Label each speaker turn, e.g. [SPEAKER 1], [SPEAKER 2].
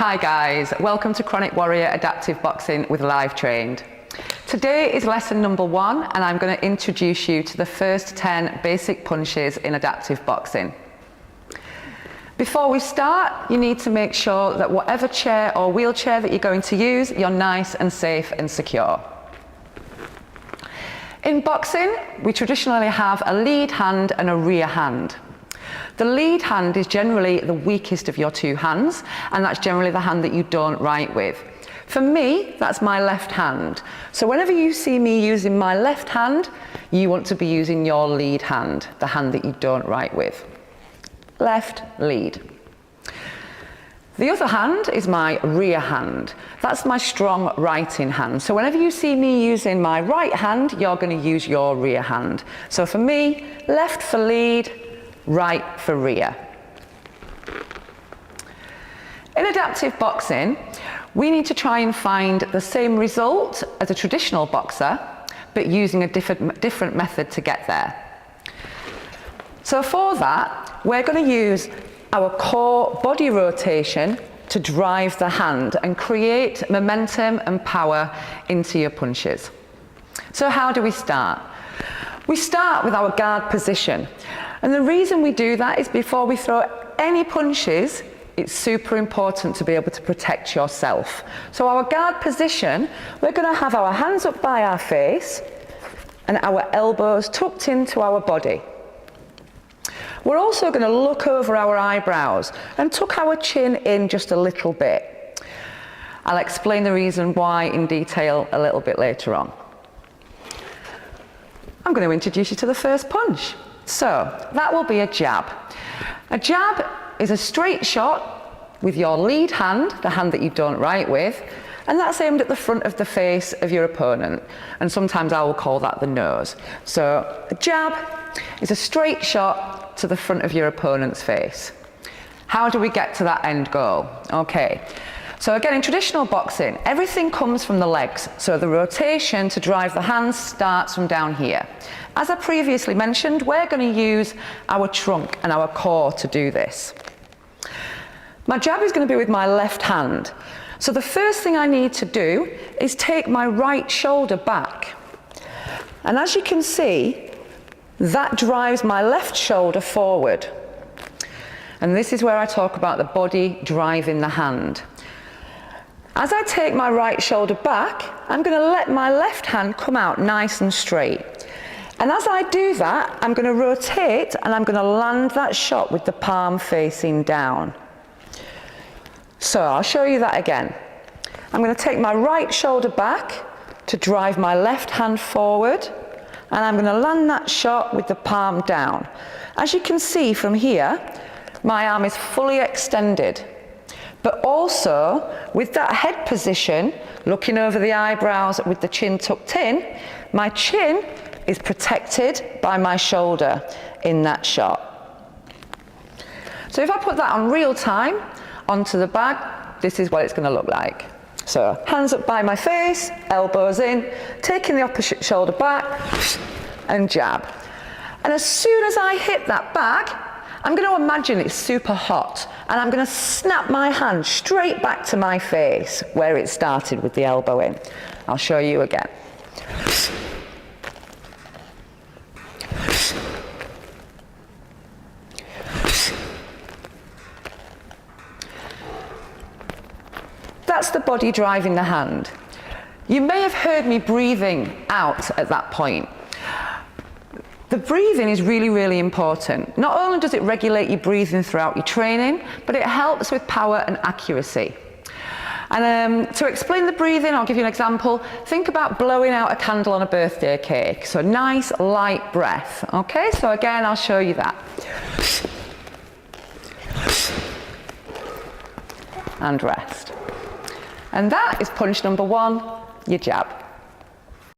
[SPEAKER 1] Hi guys, welcome to Kronik Warrior Adaptive Boxing with Live Trained. Today is lesson number 1 and I'm going to introduce you to the first 10 basic punches in adaptive boxing. Before we start, you need to make sure that whatever chair or wheelchair that you're going to use, you're nice and safe and secure. In boxing, we traditionally have a lead hand and a rear hand. The lead hand is generally the weakest of your two hands, and that's generally the hand that you don't write with. For me, that's my left hand. So whenever you see me using my left hand, you want to be using your lead hand, the hand that you don't write with. Left, lead. The other hand is my rear hand. That's my strong writing hand. So whenever you see me using my right hand, you're going to use your rear hand. So for me, left for lead, right for rear. In adaptive boxing, we need to try and find the same result as a traditional boxer, but using a different method to get there. So for that, we're going to use our core body rotation to drive the hand and create momentum and power into your punches. So how do we start? We start with our guard position. And the reason we do that is before we throw any punches, it's super important to be able to protect yourself. So our guard position, we're going to have our hands up by our face and our elbows tucked into our body. We're also going to look over our eyebrows and tuck our chin in just a little bit. I'll explain the reason why in detail a little bit later on. I'm going to introduce you to the first punch. So that will be a jab. A jab is a straight shot with your lead hand, the hand that you don't write with, and that's aimed at the front of the face of your opponent. And sometimes I will call that the nose. So a jab is a straight shot to the front of your opponent's face. How do we get to that end goal? Okay. So again, in traditional boxing, everything comes from the legs. So the rotation to drive the hands starts from down here. As I previously mentioned, we're going to use our trunk and our core to do this. My jab is going to be with my left hand. So the first thing I need to do is take my right shoulder back. And as you can see, that drives my left shoulder forward. And this is where I talk about the body driving the hand. As I take my right shoulder back, I'm going to let my left hand come out nice and straight. And as I do that, I'm going to rotate and I'm going to land that shot with the palm facing down. So I'll show you that again. I'm going to take my right shoulder back to drive my left hand forward, and I'm going to land that shot with the palm down. As you can see from here, my arm is fully extended. But also, with that head position, looking over the eyebrows with the chin tucked in, my chin is protected by my shoulder in that shot. So if I put that on real time onto the bag, this is what it's going to look like. So hands up by my face, elbows in, taking the opposite shoulder back and jab. And as soon as I hit that bag, I'm going to imagine it's super hot and I'm going to snap my hand straight back to my face where it started with the elbow in. I'll show you again. That's the body driving the hand. You may have heard me breathing out at that point. The breathing is really, really important. Not only does it regulate your breathing throughout your training, but it helps with power and accuracy. And to explain the breathing, I'll give you an example. Think about blowing out a candle on a birthday cake. So nice, light breath. Okay, so again, I'll show you that. And rest. And that is punch number 1, your jab.